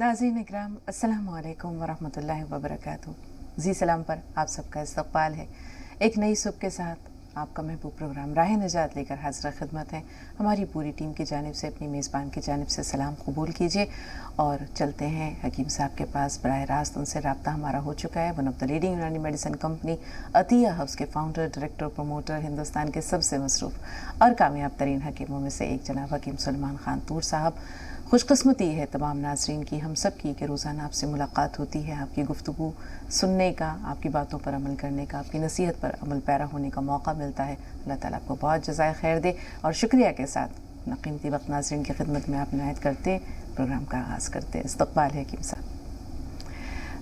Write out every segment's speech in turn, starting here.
नाज़रीन इकराम, अस्सलामु अलैकुम वरहमतुल्लाहि वबरकातुहू। जी सलाम पर आप सबका इस्तक़बाल है। एक नई सुबह के साथ आपका महबूब प्रोग्राम राह निजात लेकर हाज़िर खिदमत है। हमारी पूरी टीम की जानिब से, अपनी मेज़बान की जानिब से सलाम कबूल कीजिए और चलते हैं हकीम साहब के पास। बराह रास्त उनसे रब्ता हमारा हो चुका है। वन ऑफ द लीडिंग यूनानी मेडिसिन कंपनी अतिया हाउस के फाउंडर, डायरेक्टर, प्रमोटर, हिंदुस्तान के सबसे मसरूफ़ और कामयाब तरीन हकीमों में से एक जनाब हकीम सलमान खान तूर साहब। खुशकिस्मती है तमाम नाज़रीन की, हम सब की, कि रोज़ाना आपसे मुलाकात होती है, आपकी गुफ्तगू सुनने का, आपकी बातों पर अमल करने का, आपकी नसीहत पर अमल पैरा होने का मौका मिलता है। अल्लाह ताला आपको बहुत जज़ाए खैर दे। और शुक्रिया के साथ अपना कीमती वक्त नाज़रीन की खिदमत में आप नायत करते प्रोग्राम का आगाज़ करते। इस्तक़बाल है हकीम साहब।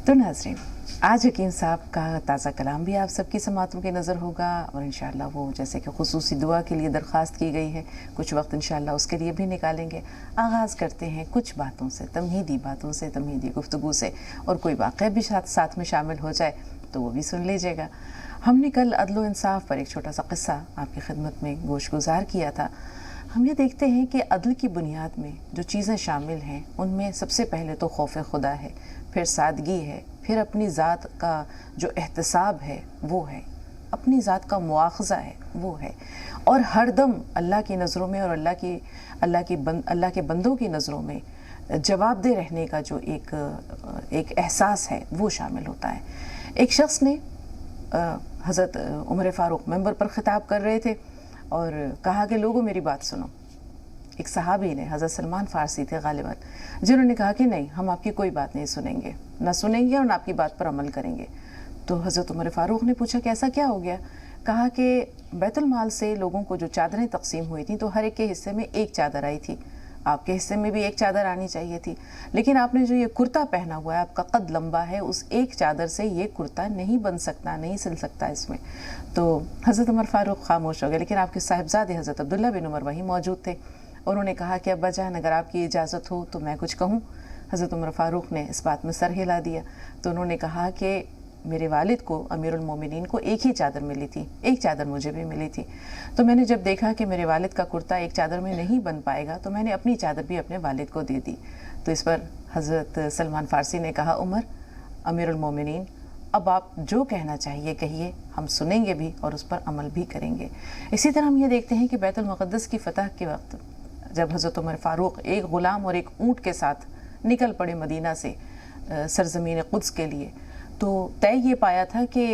तो नाज़रीन, आज हकीम साहब का ताज़ा कलाम भी आप सबकी समातों की नज़र होगा और इंशाअल्लाह वो जैसे कि खुसूसी दुआ के लिए दरख्वास्त की गई है, कुछ वक्त इंशाअल्लाह उसके लिए भी निकालेंगे। आगाज़ करते हैं कुछ बातों से, तमहीदी बातों से, तमहीदी गुफ्तगू से, और कोई वाक़या भी साथ में शामिल हो जाए तो वो भी सुन लीजिएगा। हमने कल अदल व इंसाफ पर एक छोटा सा क़िस्सा आपकी खिदमत में गोश गुजार किया था। हम ये देखते हैं कि अदल की बुनियाद में जो चीज़ें शामिल हैं उनमें सबसे पहले तो खौफ खुदा है, फिर सादगी है, फिर अपनी ज़ात का जो एहतसाब है वो है, अपनी ज़ात का मुआख़ज़ा है वो है, और हर दम अल्लाह की नज़रों में और अल्लाह के बंदों की नज़रों में जवाबदेह रहने का जो एक एहसास है वो शामिल होता है। एक शख्स ने हज़रत उमर फ़ारूक मेंबर पर ख़िताब कर रहे थे और कहा कि लोगों मेरी बात सुनो। एक सहाबी ने, हज़रत सलमान फ़ारसी थे गालिबन, जिन्होंने कहा कि नहीं, हम आपकी कोई बात नहीं सुनेंगे, ना सुनेंगे और ना आपकी बात पर अमल करेंगे। तो हज़रत उमर फ़ारूक ने पूछा कि ऐसा क्या हो गया? कहा कि बैतुल माल से लोगों को जो चादरें तकसीम हुई थी तो हर एक के हिस्से में एक चादर आई थी, आपके हिस्से में भी एक चादर आनी चाहिए थी, लेकिन आपने जो ये कुर्ता पहना हुआ है, आपका कद लंबा है, उस एक चादर से ये कुर्ता नहीं बन सकता, नहीं सिल सकता इसमें। तो हज़रत उमर फ़ारूक खामोश हो गए, लेकिन आपके साहिबजादे हज़रत अब्दुल्ला बिन उमर वहीं मौजूद थे। उन्होंने कहा कि अब्बा जान, अगर आपकी इजाज़त हो तो मैं कुछ कहूँ। हज़रत उमर फ़ारूक ने इस बात में सर हिला दिया। तो उन्होंने कहा कि मेरे वालिद को, अमीरुल मोमिनीन को, एक ही चादर मिली थी, एक चादर मुझे भी मिली थी। तो मैंने जब देखा कि मेरे वालिद का कुर्ता एक चादर में नहीं बन पाएगा तो मैंने अपनी चादर भी अपने वालिद को दे दी। तो इस पर हज़रत सलमान फ़ारसी ने कहा, उमर, अमीरुल मोमिनीन, अब आप जो कहना चाहिए कहिए, हम सुनेंगे भी और उस पर अमल भी करेंगे। इसी तरह हम ये देखते हैं कि बैतुल मुक़द्दस की फ़तह के वक्त जब हज़रत उमर फ़ारूक एक ग़ुलाम और एक ऊँट के साथ निकल पड़े मदीना से सरज़मीन क़ुद्स के लिए, तो तय ये पाया था कि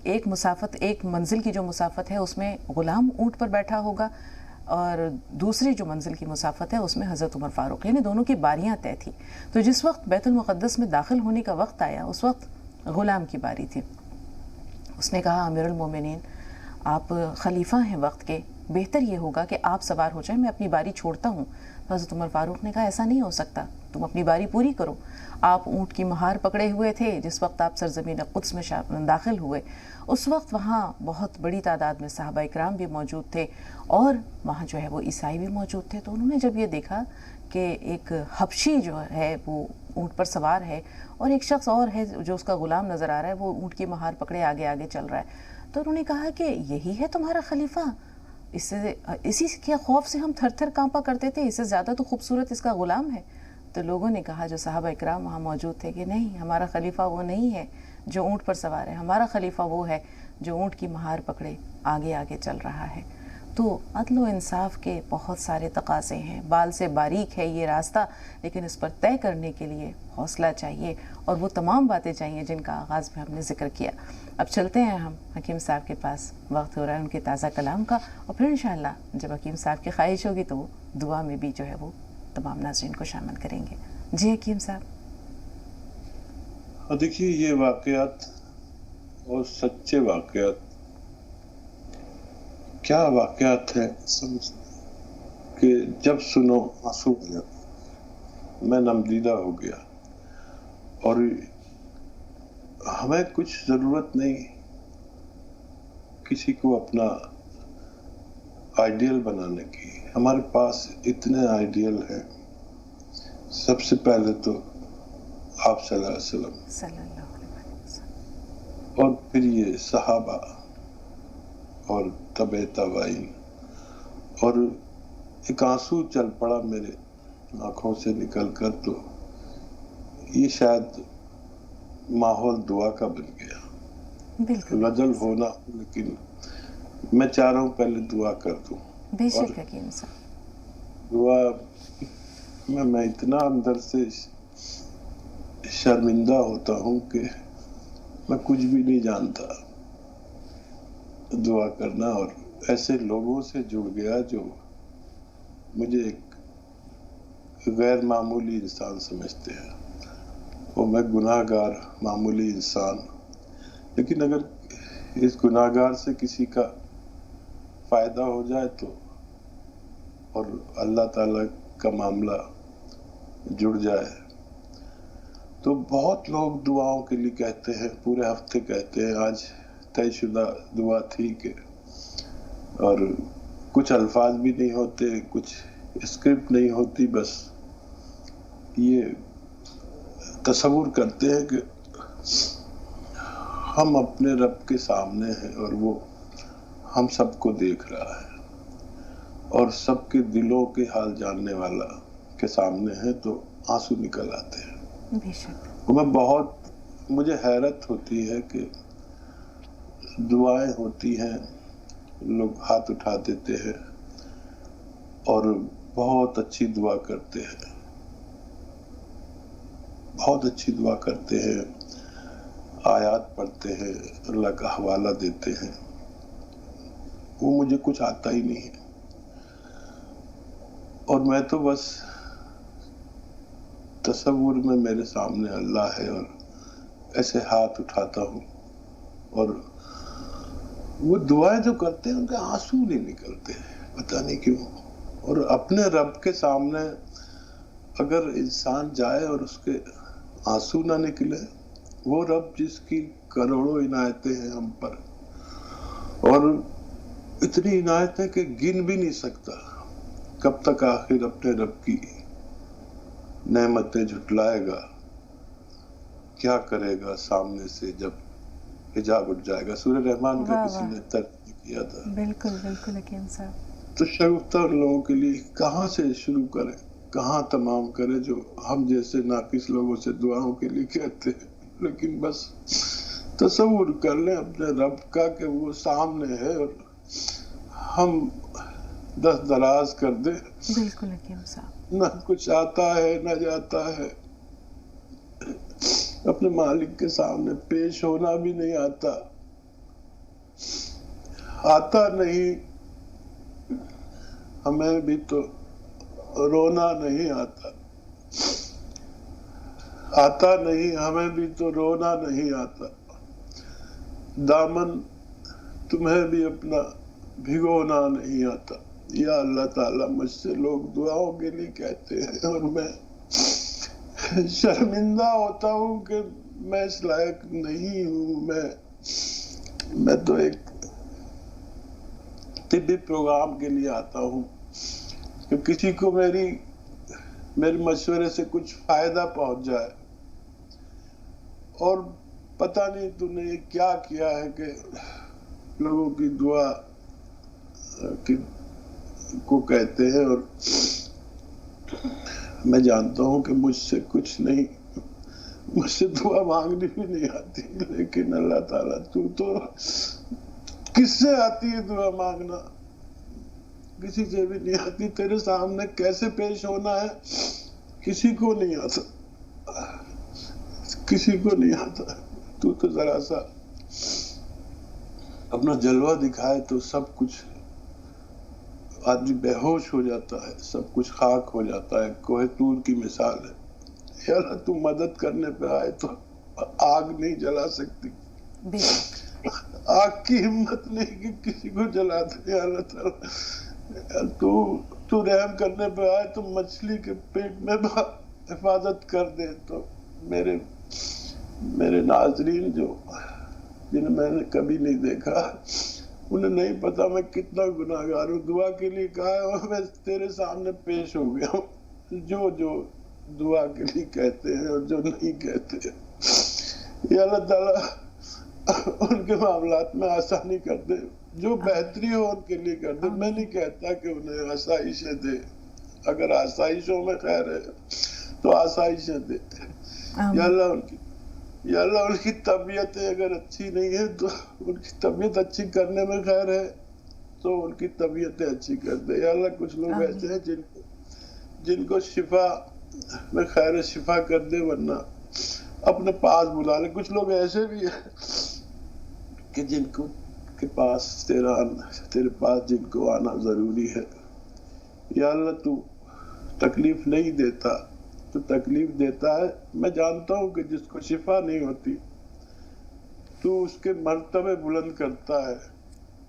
एक मंजिल की जो मुसाफत है उसमें ग़ुलाम ऊँट पर बैठा होगा और दूसरी जो मंजिल की मुसाफत है उसमें हज़रत उमर फ़ारूक, यानी दोनों की बारियां तय थी। तो जिस वक्त बैतुल मुक़द्दस में दाखिल होने का वक्त आया उस वक्त ग़ुलाम की बारी थी। उसने कहा, अमीरुल मोमिनीन, आप खलीफा हैं वक्त के, बेहतर ये होगा कि आप सवार हो जाएं, मैं अपनी बारी छोड़ता हूँ। तो हज़रत उमर फ़ारूक ने कहा, ऐसा नहीं हो सकता, तुम अपनी बारी पूरी करो। आप ऊँट की महार पकड़े हुए थे जिस वक्त आप सरज़मीन क़ुद्स में दाखिल हुए। उस वक्त वहाँ बहुत बड़ी तादाद में सहाबा इकराम भी मौजूद थे और वहाँ जो है वो ईसाई भी मौजूद थे। तो उन्होंने जब ये देखा कि एक हबशी जो है वो ऊँट पर सवार है और एक शख्स और है जो उसका ग़ुलाम नज़र आ रहा है, वो ऊँट की महार पकड़े आगे आगे चल रहा है, तो उन्होंने कहा कि यही है तुम्हारा खलीफा? इसी के खौफ से हम थर थर कांपा करते थे, इससे ज़्यादा तो खूबसूरत इसका ग़ुलाम है। तो लोगों ने कहा, जो सहाबा इकराम वहाँ मौजूद थे, कि नहीं, हमारा खलीफा वो नहीं है जो ऊँट पर सवार है, हमारा खलीफा वो है जो ऊँट की महार पकड़े आगे आगे चल रहा है। तो अदल व इंसाफ के बहुत सारे तकाज़े हैं, बाल से बारीक है ये रास्ता, लेकिन इस पर तय करने के लिए हौसला चाहिए और वो तमाम बातें चाहिए जिनका आगाज़ में हमने ज़िक्र किया। अब चलते हैं हम हकीम साहब के पास, वक्त हो रहा है उनके ताज़ा कलाम का, और फिर इंशाअल्लाह जब हकीम साहब की ख्वाहिश होगी तो वो दुआ में भी जो है वो तमाम नाज़रीन को शामिल करेंगे। जी हकीम साहब। देखिए, ये वाक़यात और सच्चे वाक़यात, क्या वाक़यात है कि जब सुनो आंसू आ जाते। मैं नमदीदा हो गया और हमें कुछ ज़रूरत नहीं किसी को अपना आइडियल बनाने की, हमारे पास इतने आइडियल हैं। सबसे पहले तो आप सल्लल्लाहु अलैहि वसल्लम और फिर ये सहाबा और तबे तबाइन, और एक आंसू चल पड़ा मेरे आँखों से निकल कर। तो یہ شاید ماحول دعا کا بن گیا. بالکل غزل ہونا، لیکن میں چاہ رہا ہوں پہلے دعا کر دوں. بے شک حکیم صاحب. دعا میں اتنا اندر سے شرمندہ ہوتا ہوں کہ میں کچھ بھی نہیں جانتا دعا کرنا، اور ایسے لوگوں سے جڑ گیا جو مجھے ایک غیر معمولی انسان سمجھتے ہیں، اور میں گناہ گار معمولی انسان. لیکن اگر اس گناہ گار سے کسی کا فائدہ ہو جائے تو، اور اللہ تعالیٰ کا معاملہ جڑ جائے تو بہت لوگ دعاؤں کے لیے کہتے ہیں، پورے ہفتے کہتے ہیں. آج طے شدہ دعا تھی کہ، اور کچھ الفاظ بھی نہیں ہوتے، کچھ اسکرپٹ نہیں ہوتی، بس یہ تصور کرتے ہیں کہ ہم اپنے رب کے سامنے ہیں اور وہ ہم سب کو دیکھ رہا ہے اور سب کے دلوں کے حال جاننے والا کے سامنے ہے، تو آنسو نکل آتے ہیں. بے شک. مجھے حیرت ہوتی ہے کہ دعائیں ہوتی ہیں، لوگ ہاتھ اٹھا دیتے ہیں اور بہت اچھی دعا کرتے ہیں، بہت اچھی دعا کرتے ہیں، آیات پڑھتے ہیں، اللہ کا حوالہ دیتے ہیں. وہ مجھے کچھ آتا ہی نہیں ہے، اور میں تو بس تصور میں میرے سامنے اللہ ہے اور ایسے ہاتھ اٹھاتا ہوں، اور وہ دعائیں جو کرتے ہیں ان کے آنسو نہیں نکلتے، پتہ نہیں کیوں. اور اپنے رب کے سامنے اگر انسان جائے اور اس کے آنسو نہ نکلے، وہ رب جس کی کروڑوں عنایتیں ہیں ہم پر، اور اتنی عنایتیں کہ گن بھی نہیں سکتا، کب تک آخر اپنے رب کی نعمتیں جھٹلائے گا، کیا کرے گا سامنے سے جب حجاب اٹھ جائے گا. سورہ رحمان کا کسی نے ترجمہ کیا تھا. بالکل بالکل حکیم صاحب. تو شگفتہ ان لوگوں کے لیے کہاں سے شروع کریں، کہاں تمام کریں، جو ہم جیسے ناقص لوگوں سے دعاؤں کے لیے کہتے ہیں. لیکن بس تصور کر لیں اپنے رب کا کہ وہ سامنے ہے اور ہم دست دراز کر دیں. بالکل حکیم صاحب. نہ کچھ آتا ہے نہ جاتا ہے، اپنے مالک کے سامنے پیش ہونا بھی نہیں آتا نہیں. ہمیں بھی تو رونا نہیں آتا نہیں، ہمیں بھی تو رونا نہیں آتا. دامن تمہیں بھی اپنا بھگونا نہیں آتا. یا اللہ تعالیٰ، مجھ سے لوگ دعاؤں کے لیے کہتے ہیں اور میں شرمندہ ہوتا ہوں کہ میں اس لائق نہیں ہوں. میں تو ایک طبی پروگرام کے لیے آتا ہوں کہ کسی کو میرے مشورے سے کچھ فائدہ پہنچ جائے، اور پتہ نہیں تو نے کیا کیا ہے کہ لوگوں کی دعا کو کہتے ہیں. اور میں جانتا ہوں کہ مجھ سے کچھ نہیں، مجھ سے دعا مانگنی بھی نہیں آتی، لیکن اللہ تعالیٰ تو کس سے آتی ہے دعا مانگنا؟ کسی سے بھی نہیں آتی. تیرے سامنے کیسے پیش ہونا ہے کسی کو نہیں آتا، کسی کو نہیں آتا. تو ذرا سا اپنا جلوہ دکھائے تو سب کچھ، آدمی بے ہوش ہو جاتا ہے، سب کچھ خاک ہو جاتا ہے. کوہ طور کی مثال ہے. یا اللہ تو مدد کرنے پہ آئے تو آگ نہیں جلا سکتی، آگ کی ہمت نہیں کہ کسی کو جلا دے. یا اللہ تعالیٰ تو رحم کرنے پہ آئے تو مچھلی کے پیٹ میں حفاظت کر دے. تو میرے ناظرین جنہیں میں نے کبھی نہیں دیکھا، انہیں نہیں پتا میں کتنا گناہ گار ہوں. دعا کے لیے کہا ہے اور میں تیرے سامنے پیش ہو گیا ہوں. جو دعا کے لیے کہتے ہیں اور جو نہیں کہتے ہیں، یا اللہ تعالیٰ ان کے معاملات میں آسانی کر دے، جو بہتری ہو ان کے لیے کر دے. میں نہیں کہتا کہ انہیں آسائشیں دے، اگر آسائشوں میں خیر ہے تو آسائشیں دے، या अल्लाह उनकी तबीयतें अगर अच्छी नहीं है तो उनकी तबीयत अच्छी करने में खैर है तो उनकी तबीयतें अच्छी कर दे। या अल्लाह कुछ लोग ऐसे हैं जिनको शिफा में खैर शिफा कर दे, वरना अपने पास बुला ले। कुछ लोग ऐसे भी है कि जिनको के पास तेरे पास जिनको आना जरूरी है। या अल्लाह तू तकलीफ नहीं देता, तो तकलीफ देता है। मैं जानता हूँ कि जिसको शिफा नहीं होती तू उसके मर्तबे बुलंद करता है।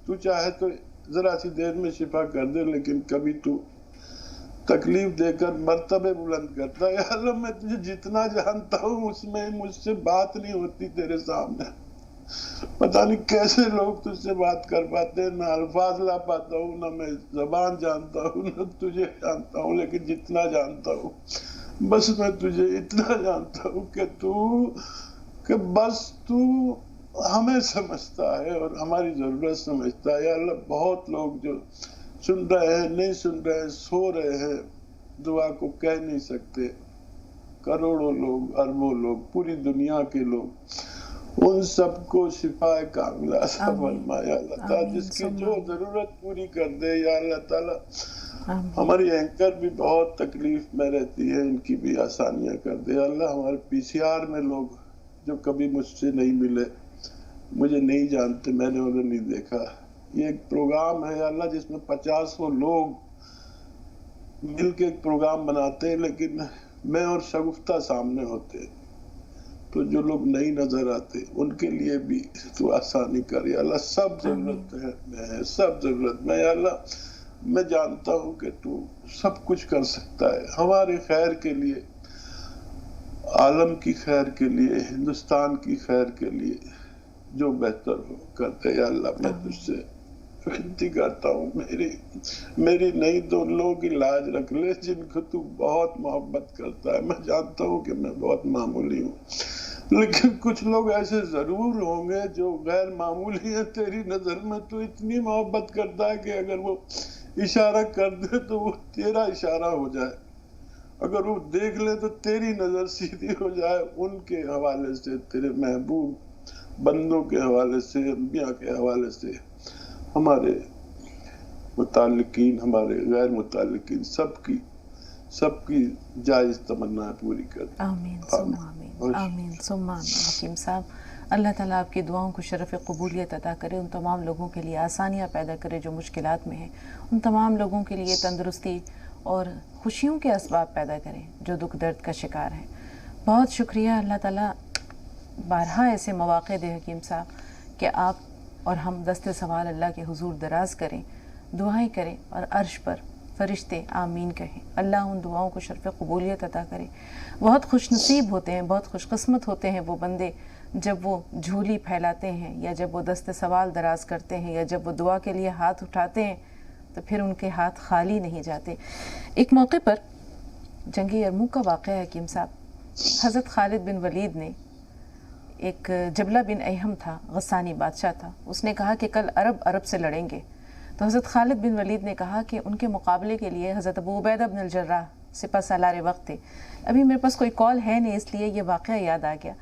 तू चाहे तो जरा सी देर में शिफा कर दे, लेकिन कभी तू तकलीफ देकर मर्तबे बुलंद करता है। यार मैं तुझे जितना जानता हूँ उसमें मुझसे बात नहीं होती तेरे सामने। पता नहीं कैसे लोग तुझसे बात कर पाते हैं। ना अल्फाज ला पाता हूँ, ना मैं जबान जानता हूँ, ना तुझे जानता हूँ, लेकिन जितना जानता हूँ बस मैं तुझे इतना जानता हूँ कि बस तू हमें समझता है और हमारी जरूरत समझता है। या अल्लाह बहुत लोग जो सुन रहे हैं, नहीं सुन रहे हैं, सो रहे हैं, दुआ को कह नहीं सकते, करोड़ों लोग, अरबों लोग, पूरी दुनिया के लोग, उन सबको शिफाए कामिला अता फरमा या अल्लाह ताला, जिसकी जो जरूरत पूरी कर दे। या अल्लाह ताला हमारी एंकर भी बहुत तकलीफ में रहती है, इनकी भी आसानियां कर दे। अल्लाह हमारे पीसीआर में लोग जो कभी मुझसे नहीं मिले, मुझे नहीं जानते, मैंने उन्हें नहीं देखा, ये एक प्रोग्राम है अल्लाह जिसमें 50 लोग मिलके एक प्रोग्राम बनाते हैं, लेकिन मैं और शगुफ्ता सामने होते, तो जो लोग नहीं नजर आते उनके लिए भी तू आसानी कर। या अल्लाह सब जरूरत है, सब जरूरत में। या अल्लाह मैं जानता हूँ कि तू सब कुछ कर सकता है हमारे खैर के लिए, आलम की खैर के लिए, हिंदुस्तान की खैर के लिए, जो बेहतर हो करते। या अल्लाह मैं तुझसे विनती करता हूँ, मेरी नहीं तो उन लोगों की लाज रख ले जिनको तू बहुत मोहब्बत करता है। मैं जानता हूँ कि मैं बहुत मामूली हूँ, लेकिन कुछ लोग ऐसे जरूर होंगे जो गैर मामूली है तेरी नजर में। तू इतनी मोहब्बत करता है कि अगर वो इशारा कर दे तो वो तेरा इशारा हो जाए, अगर वो देख ले तो तेरी नजर सीधी हो जाए। उनके हवाले से, तेरे महबूब बंदों के हवाले से, अंबिया के हवाले से, हमारे मुताल्लिकीन, हमारे गैर मुताल्लिकीन, सबकी जायज तमन्ना पूरी कर। आमीन सुम्मा आमीन, आमीन सुम्मा आमीन। हकीम साहब, अल्लाह ताला आपकी दुआओं को शरफ़ कबूलियत अता करे, उन तमाम लोगों के लिए आसानियाँ पैदा करे जो मुश्किलात में हैं, उन तमाम लोगों के लिए तंदुरुस्ती और खुशियों के असबाब पैदा करें जो दुख दर्द का शिकार हैं। बहुत शुक्रिया। अल्लाह ताला बारहा ऐसे मौक़े दे हकीम साहब कि आप और हम दस्ते सवाल अल्लाह के हुजूर दराज करें, दुआएं करें और अर्श पर फरिश्ते आमीन कहें। अल्लाह उन दुआओं को शरफ़ कबूलियत अता करे। बहुत खुशनसीब होते हैं, बहुत खुशकिस्मत होते हैं वो बंदे जब वो झोली फैलाते हैं, या जब वो दस्ते सवाल दराज करते हैं, या जब वो दुआ के लिए हाथ उठाते हैं तो फिर उनके हाथ खाली नहीं जाते। एक मौके पर जंगी यरमुक का वाक़या है हकीम साहब, हज़रत खालिद बिन वलीद ने, एक जबला बिन अहम था, गस्सानी बादशाह था, उसने कहा कि कल अरब से लड़ेंगे। तो हज़रत खालिद बिन वलीद ने कहा कि उनके मुकाबले के लिए हज़रत अबू उबैदा बिन अल-जर्राह सिपह सालार वक्त थे। अभी मेरे पास कोई कॉल है नहीं, इसलिए ये वाक़या याद आ गया।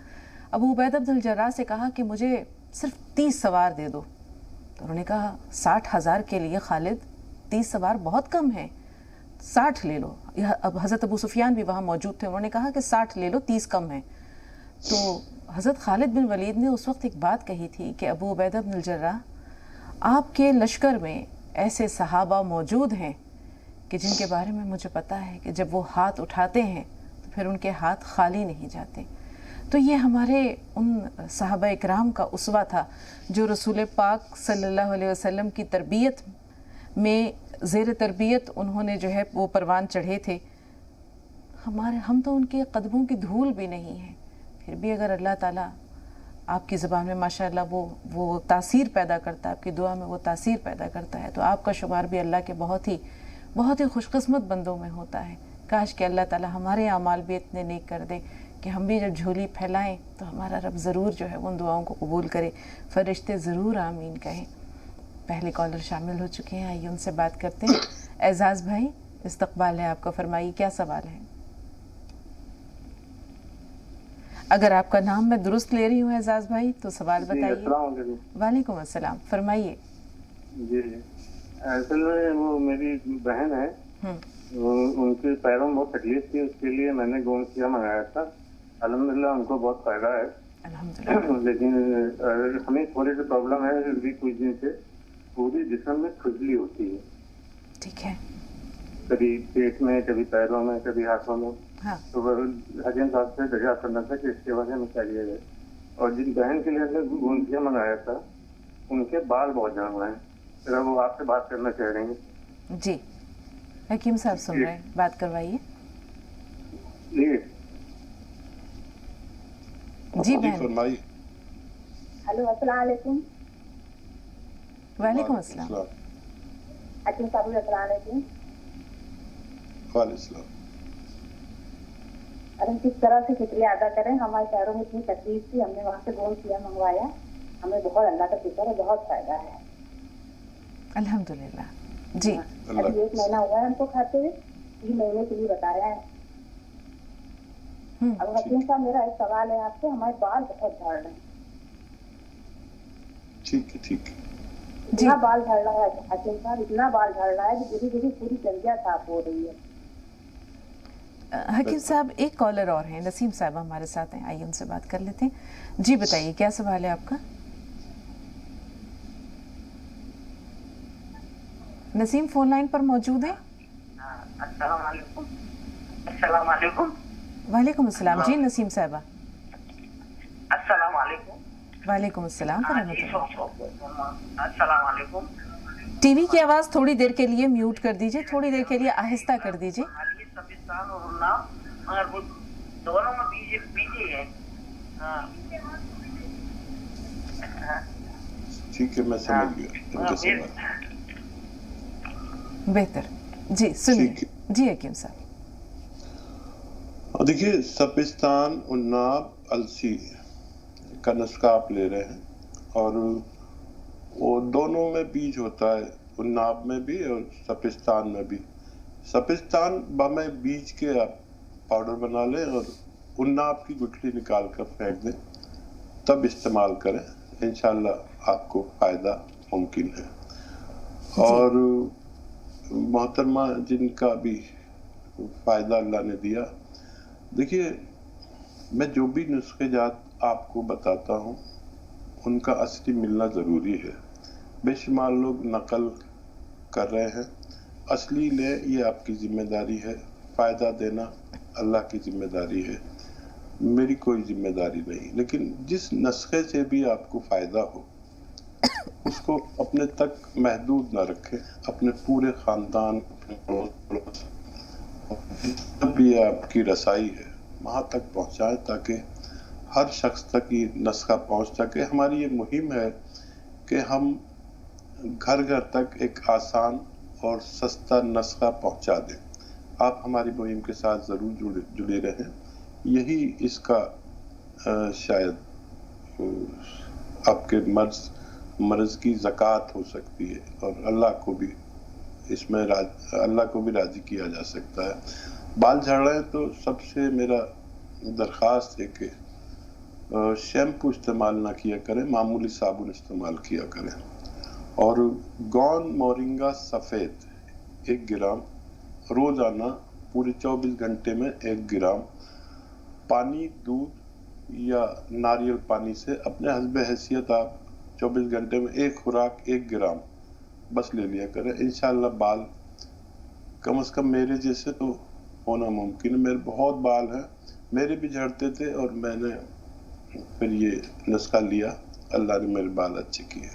अबू उबैदा बिन अल-जर्राह से कहा कि मुझे सिर्फ 30 सवार दे दो। तो उन्होंने कहा 60,000 के लिए खालिद 30 सवार बहुत कम है, 60 ले लो। अब हज़रत अबू सुफियान भी वहाँ मौजूद थे, उन्होंने कहा कि 60 ले लो, 30 कम है। तो हज़रत खालिद बिन वलीद ने उस वक्त एक बात कही थी कि अबू उबैदा बिन अल-जर्राह, आपके लश्कर में ऐसे सहाबा मौजूद हैं कि जिनके बारे में मुझे पता है कि जब वो हाथ उठाते हैं तो फिर उनके हाथ खाली नहीं जाते। तो ये हमारे उन सहाबा इकराम का उसवा था जो रसूल पाक सल्लल्लाहु अलैहि वसल्लम की तरबियत में ज़ेर तरबियत उन्होंने जो है वो परवान चढ़े थे। हम तो उनके कदमों की धूल भी नहीं है, फिर भी अगर अल्लाह ताला आपकी ज़बान में माशाअल्लाह वो तासीर पैदा करता है, आपकी दुआ में वो तासीर पैदा करता है, तो आपका शुमार भी अल्लाह के बहुत ही खुशकिस्मत बंदों में होता है। काश कि अल्लाह ताला हमारे आमाल भी इतने नेक कर दे कि हम भी जब झोली फैलाएं तो हमारा रब ज़रूर जो है उन दुआओं को कबूल करे, फरिश्ते ज़रूर आमीन कहें। पहले कॉलर शामिल हो चुके हैं, आइए उनसे बात करते हैं। एजाज़ भाई, इस्तकबाल है आपका, फरमाइए क्या सवाल है। اگر آپ کا نام میں درست لے رہی ہوں اعزاز بھائی تو سوال بتائیے. السلام علیکم. وعلیکم السلام, فرمائیے. جی اصل میں وہ میری بہن ہے, ان کے پیروں میں بہت تکلیف تھی, اس کے لیے میں نے گونسیا منگایا تھا. الحمدللہ ان کو بہت فائدہ ہے, لیکن ہمیں تھوڑی سی پرابلم ہے ابھی کچھ دن سے, پوری جسم میں کھجلی ہوتی ہے. ٹھیک ہے. کبھی پیٹ میں, کبھی پیروں میں, کبھی ہاتھوں میں. ہاں. تو حکیم صاحب سے دریافت کرنا تھا کہ اس کے وجہ میں کیا لیا جائے. اور جن بہن کے لیے ہم نے گونسیا منگایا تھا ان کے بال بہت جھڑ رہے ہیں, پھر وہ آپ سے بات کرنا چاہ رہے ہیں. جی حکیم صاحب سن رہے ہیں, بات کروائیے. جی بہن فرمائیے. ہلو السلام علیکم. وعلیکم السلام. حکیم صاحب السلام علیکم. وعلیکم السلام. اور ہم کس طرح سے شکریہ ادا کریں, ہمارے پیروں میں اتنی تکلیف تھی, ہم نے وہاں سے گونسیا منگوایا, ہمیں بہت اللہ کا شکر ہے, بہت فائدہ ہے الحمدللہ. جی ابھی 1 مہینہ ہوا ہے ہم کو کھاتے ہوئے, 3 مہینے کے لیے بتایا ہے. اب حکیم صاحب میرا ایک سوال ہے آپ سے, ہمارے بال بہت جھڑ رہے ہیں. ٹھیک ہے ٹھیک ہے. اتنا بال جھڑ رہا ہے حکیم صاحب, اتنا بال جھڑ رہا ہے کہ دھیرے دھیرے پوری جلدیاں صاف ہو رہی ہے. حکیم صاحب ایک کالر اور ہیں, نسیم صاحب ہمارے ساتھ ہیں, آئیے ان سے بات کر لیتے ہیں. جی بتائیے کیا سوال ہے آپ کا. نسیم فون لائن پر موجود ہیں. السلام علیکم. السلام علیکم. وعلیکم السلام. جی نسیم صاحبہ. السلام علیکم. وعلیکم السلام ورحمۃ اللہ. السلام علیکم. ٹی وی کی آواز تھوڑی دیر کے لیے میوٹ کر دیجئے, تھوڑی دیر کے لیے آہستہ کر دیجئے. سبستان اور النام, مگر وہ دونوں میں بیجے ہیں. ٹھیک ہے میں سمجھ گیا ان کا سوال. بہتر. جی سنیے. جی حکیم صاحب. دیکھیے سبستان, الناب, السی کا نسخہ آپ لے رہے ہیں, اور وہ دونوں میں بیج ہوتا ہے, الناب میں بھی اور سبستان میں بھی. سبستان بامے بیج کے آپ پاؤڈر بنا لیں اور الناب کی گٹھلی نکال کر پھینک دیں, تب استعمال کریں, انشاءاللہ آپ کو فائدہ ممکن ہے. اور محترمہ جن کا بھی فائدہ اللہ نے دیا, دیکھیے میں جو بھی نسخے جات آپ کو بتاتا ہوں ان کا اصلی ملنا ضروری ہے. بے شمار لوگ نقل کر رہے ہیں, اصلی لے یہ آپ کی ذمہ داری ہے, فائدہ دینا اللہ کی ذمہ داری ہے, میری کوئی ذمہ داری نہیں. لیکن جس نسخے سے بھی آپ کو فائدہ ہو اس کو اپنے تک محدود نہ رکھیں, اپنے پورے خاندان, جب بھی آپ کی رسائی ہے وہاں تک پہنچائیں تاکہ ہر شخص تک یہ نسخہ پہنچ سکے. ہماری یہ مہم ہے کہ ہم گھر گھر تک ایک آسان اور سستا نسخہ پہنچا دیں. آپ ہماری مہم کے ساتھ ضرور جڑے رہیں, یہی اس کا شاید آپ کے مرض کی زکوٰۃ ہو سکتی ہے, اور اللہ کو بھی اس میں اللہ کو بھی راضی کیا جا سکتا ہے. بال جھڑ رہے ہیں تو سب سے میرا درخواست ہے کہ شیمپو استعمال نہ کیا کریں, معمولی صابن استعمال کیا کریں. اور گون مورنگا سفید 1 گرام روزانہ پورے 24 گھنٹے میں 1 گرام پانی, دودھ یا ناریل پانی سے اپنے حسب حیثیت آپ 24 گھنٹے میں 1 خوراک 1 گرام بس لے لیا کریں. انشاءاللہ بال کم از کم میرے جیسے تو ہونا ممکن ہے. میرے بہت بال ہیں, میرے بھی جھڑتے تھے, اور میں نے پھر یہ نسخہ لیا, اللہ نے میرے بال اچھے کیے.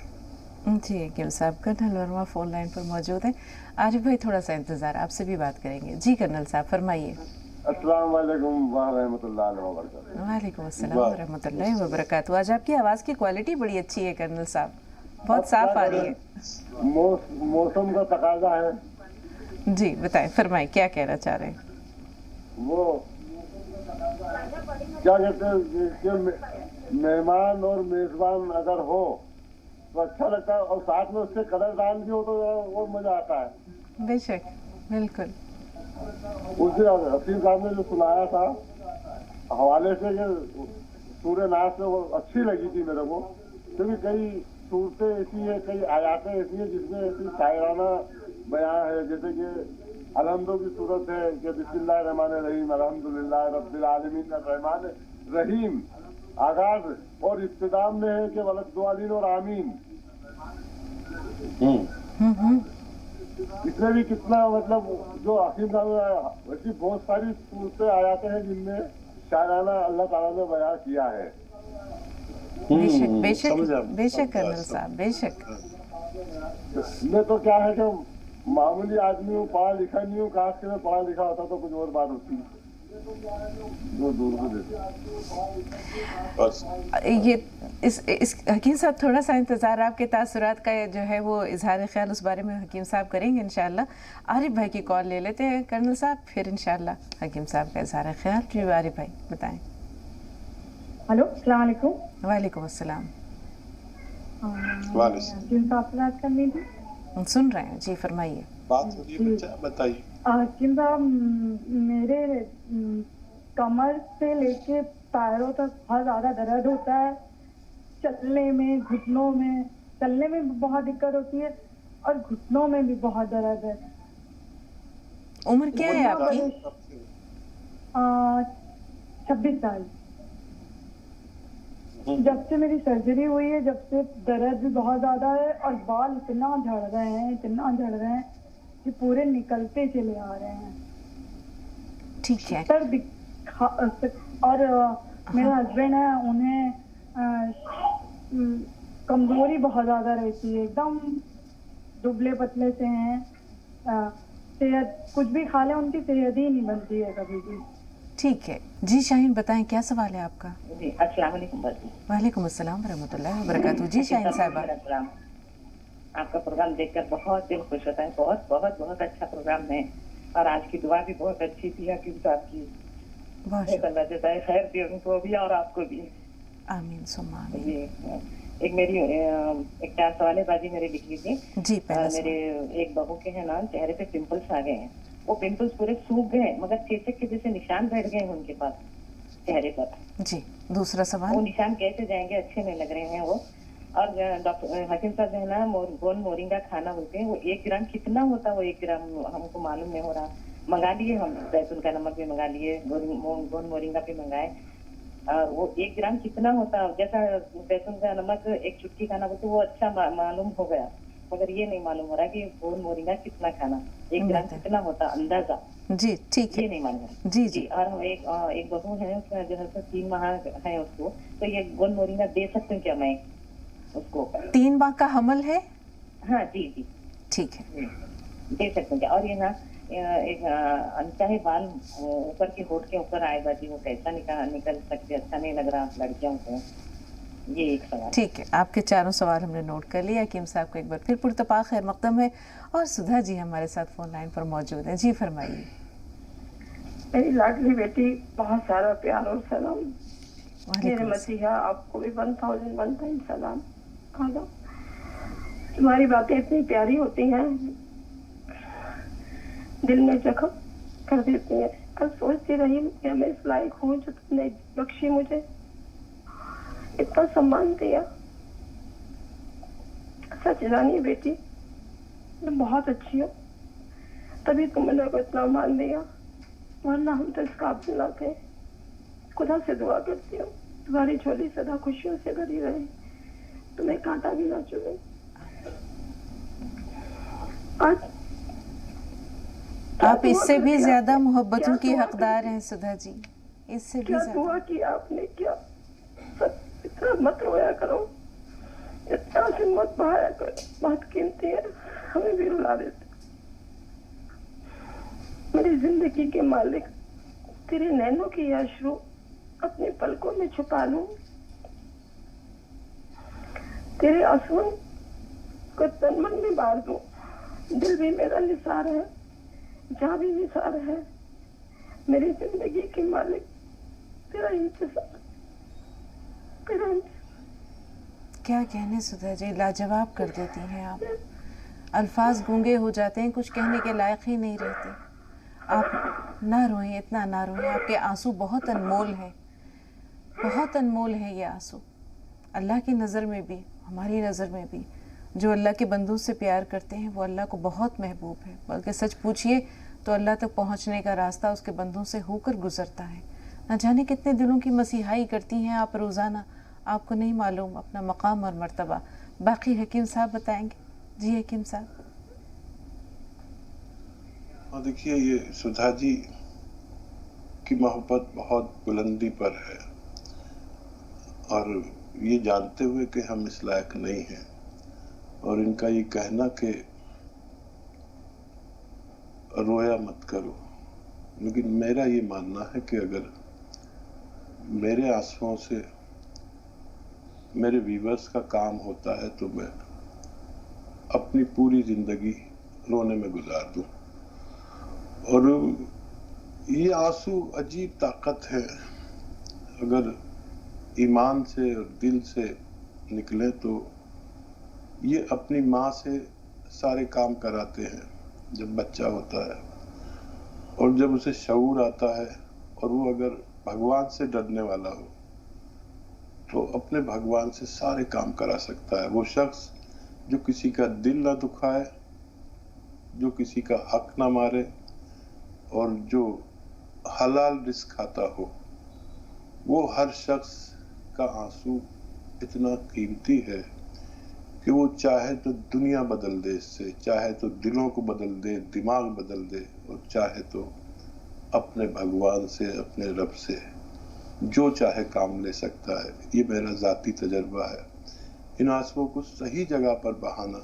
جی حکیم صاحب, کرنل ورما فون لائن پر موجود ہیں. عارف بھائی تھوڑا سا انتظار, آپ سے بھی بات کریں گے. جی کرنل صاحب فرمائیے. السلام علیکم ورحمۃ اللہ وبرکاتہ. وعلیکم السلام ورحمۃ اللہ وبرکاتہ. آج آپ کی آواز کی کوالٹی بڑی اچھی ہے کرنل صاحب, بہت صاف آ رہی ہے. موسم کا تقاضا ہے. جی بتائیں, فرمائیں کیا کہنا چاہ رہے ہیں. وہ کیا کہتے ہیں کہ مہمان اور میزبان اگر ہو تو اچھا لگتا ہے, اور ساتھ میں اس سے قدردان بھی ہو تو اور مزہ آتا ہے. بے شک, بالکل. اس دن حفیظ صاحب نے جو سنایا تھا हवाले से ये सूर्य नाश से वो अच्छी लगी थी मेरे को, क्योंकि कई सूरतें ऐसी है, कई आयातें ऐसी है जिसमें ऐसी शायराना बयां है, जैसे कि अलहम्दो की सूरत है कि बिस्मिल्लाहिर्रहमानिर्रहीम अल्हम्दुलिल्लाह रब्बिल आलमीन अर्रहमान रहीम, आगाज और इब्तिदाम में है कि वलद्दालिन और आमीन। इसमें भी कितना मतलब जो हकीम साहब वैसी बहुत सारी सूरतें आयातें हैं जिनमें शायराना अल्लाह ताला ने बयां किया है। बेशक बेशक बेशक कर्नल साहब, बेशक। मैं तो क्या है कि मामूली आदमी हूँ, पढ़ा लिखा नहीं हूँ, काश के मैं पढ़ा लिखा होता तो कुछ और बात होती। जो दूर को देते ये इस हकीम साहब थोड़ा सा इंतज़ार, आपके तासुरात का जो है वो इजहार ख्याल उस बारे में हकीम साहब करेंगे इंशाल्लाह। आरिफ भाई की कॉल ले लेते हैं कर्नल साहब, फिर इंशाल्लाह हकीम साहब का इजहार ख्याल। जी आरिफ भाई बताएं। हेलो, अस्सलाम वालेकुम। वालेकुम अस्सलाम। हकीम साहब से बात करनी थी। सुन रहे हैं जी, फरमाइए। बात हो रही है बच्चा, बताइए। हकीम साहब, मेरे कमर से लेके पैरों तक बहुत ज़्यादा दर्द होता है, चलने में, घुटनों में, चलने में भी बहुत दिक्कत होती है और घुटनों में भी बहुत दर्द है। उम्र क्या है आपकी? 26 साल। जब से मेरी सर्जरी हुई है, जब से दर्द भी बहुत ज्यादा है और बाल इतना झड़ रहे हैं कि पूरे निकलते चले आ रहे हैं। ठीक है। और मेरे हस्बैंड है, उन्हें कमजोरी बहुत ज्यादा रहती है, एकदम दुबले पतले से हैं। सेहत कुछ भी खा ले उनकी सेहत ही नहीं बनती है कभी भी। ठीक है जी, शाहीन बताएं क्या सवाल है आपका? जी अस्सलाम वालेकुम। वालेकुम अस्सलाम रहमतुल्लाहि व बरकातहू। जी शाहीन साहब, आपका प्रोग्राम देखकर बहुत दिल खुश होता है, बहुत बहुत बहुत अच्छा प्रोग्राम है और आज की दुआ भी बहुत अच्छी थी हकीम साहब की। अल्लाह जज़ाए खैर दे उनको भी और आपको भी, आमीन सुम्मा आमीन। जी एक मेरी एक 4 सवाल बाजी मेरी लिख लीजिए जी। मेरे एक बहू के है ना चेहरे पे पिंपल्स आ गए हैं, वो पिंपल्स पूरे सूख गए मगर चेचक के जैसे निशान बैठ गए हैं उनके पास चेहरे पर। जी दूसरा सवाल। वो निशान कैसे जाएंगे, अच्छे नहीं लग रहे हैं वो। और डॉक्टर हकीम साहब जो है ना गोन मोरिंगा खाना बोलते हैं, वो 1 ग्राम कितना होता है? वो 1 ग्राम हमको मालूम नहीं हो रहा। मंगा लिए हम, जैतून का नमक भी मंगा लिए, गोन मोरिंगा भी मंगाए, और वो 1 ग्राम कितना होता है? जैसा जैतून का नमक 1 चुटकी खाना बोलते वो अच्छा मालूम हो गया, मगर ये नहीं मालूम हो रहा कि गोन मोरिंगा कितना खाना, 1 ग्राम कितना होता अंदाजा। जी ठीक है, ये नहीं मालूम। जी जी। और हम एक बहू है उसका जो है 3 माह है उसको, तो ये गोन मोरिंगा दे सकते हैं क्या मैं उसको? 3 माह का हमल है? हाँ जी जी ठीक है, दे सकते हैं क्या? और ये ना एक अनचाहे बाल ऊपर के होठ के ऊपर आए बाजी, वो कैसा निकल सकते? अच्छा नहीं लग रहा लड़कियों को। ये एक सवाल। ठीक है, आपके चारों सवाल हमने नोट कर लिया। हकीम साहब को एक बार फिर पुरतपा खैर मकदम है। और सुधा जी हमारे साथ फोन लाइन पर मौजूद हैं। जी फरमाइए। मेरी लाडली बेटी, बहुत सारा प्यार और सलाम। मेरे मसीहा आपको भी 1001 सलाम। तुम्हारी बातें इतनी प्यारी होती हैं, दिल में जख्म कर देती है। कल सोचती रही कि मैं इस लायक हूँ जो तुमने बख्शी, मुझे इतना सम्मान दिया। सच जानिए बेटी, तुम बहुत अच्छी हो, तभी तुमने मेरे को इतना मान दिया, वरना हम तो इस काबिल ना थे। खुदा से दुआ करती हूँ तुम्हारी झोली सदा खुशियों से भरी रहे, तुम्हें कांटा भी ना चुभे। आज आप इससे भी ज्यादा मोहब्बतों की हकदार हैं सुधा जी, इससे भी ज्यादा। दुआ की आपने क्या? इतना मत रोया करो, इतना से मत बहाया करो, बहुत कीमती है, हमें भी रुला देते। मेरी जिंदगी के मालिक, तेरे नैनों की अश्रु अपने पलकों में छुपा लूं, तेरे आंसुओं को तन मन में बार दूं। दिल भी मेरा निसार है, जहाँ भी निसार है, मेरी जिंदगी के मालिक तेरा इंतजार। क्या कहने सुधा जी, लाजवाब कर देती हैं आप। अल्फाज गूंगे हो जाते हैं, कुछ कहने के लायक ही नहीं रहते। आप ना रोएं, इतना ना रोएं, आपके आंसू बहुत अनमोल हैं। بہت انمول ہے یہ آنسو، اللہ کی نظر میں بھی ہماری نظر میں بھی۔ جو اللہ کے بندوں سے پیار کرتے ہیں وہ اللہ کو بہت محبوب ہے، بلکہ سچ پوچھئے تو اللہ تک پہنچنے کا راستہ اس کے بندوں سے ہو کر گزرتا ہے۔ نہ جانے کتنے دلوں کی مسیحائی کرتی ہیں آپ روزانہ، آپ کو نہیں معلوم اپنا مقام اور مرتبہ۔ باقی حکیم صاحب بتائیں گے۔ جی حکیم صاحب۔ اور دیکھیے یہ سدھا جی کی محبت بہت بلندی پر ہے، اور یہ جانتے ہوئے کہ ہم اس لائق نہیں ہیں، اور ان کا یہ کہنا کہ رویا مت کرو، لیکن میرا یہ ماننا ہے کہ اگر میرے آنسوؤں سے میرے ویورز کا کام ہوتا ہے تو میں اپنی پوری زندگی رونے میں گزار دوں۔ اور یہ آنسو عجیب طاقت ہے، اگر ایمان سے اور دل سے نکلے تو یہ اپنی ماں سے سارے کام کراتے ہیں جب بچہ ہوتا ہے، اور جب اسے شعور آتا ہے اور وہ اگر بھگوان سے ڈرنے والا ہو تو اپنے بھگوان سے سارے کام کرا سکتا ہے۔ وہ شخص جو کسی کا دل نہ دکھائے، جو کسی کا حق نہ مارے، اور جو حلال رزق کھاتا ہو، وہ ہر شخص کا آنسو اتنا قیمتی ہے کہ وہ چاہے تو دنیا بدل دے اس سے، چاہے تو دلوں کو بدل دے، دماغ بدل دے، اور چاہے تو اپنے بھگوان سے، اپنے رب سے جو چاہے کام لے سکتا ہے۔ یہ میرا ذاتی تجربہ ہے۔ ان آنسوؤں کو صحیح جگہ پر بہانا،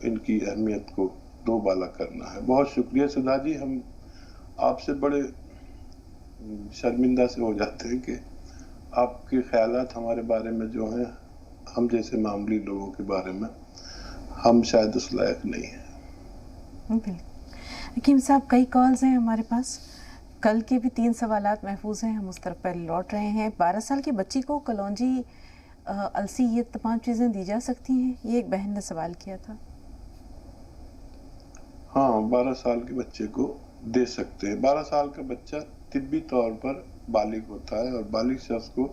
ان کی اہمیت کو دو بالا کرنا ہے۔ بہت شکریہ سدھا جی، ہم آپ سے بڑے شرمندہ سے ہو جاتے ہیں کہ آپ کے خیالات ہمارے بارے میں جو ہیں، ہم جیسے معمولی لوگوں کے بارے میں ہم شاید اس لائق نہیں ہیں۔ حکیم صاحب کئی کالز ہیں ہمارے پاس، کل کے بھی 3 سوالات محفوظ ہیں، ہم اس طرف پہ لوٹ رہے ہیں۔ 12 سال کی بچی کو کلونجی، السی، یہ تمام چیزیں دی جا سکتی ہیں؟ یہ ایک بہن نے سوال کیا تھا۔ ہاں، 12 سال کے بچے کو دے سکتے ہیں۔ 12 سال کا بچہ طبی طور پر بالغ ہوتا ہے، اور بالغ شخص کو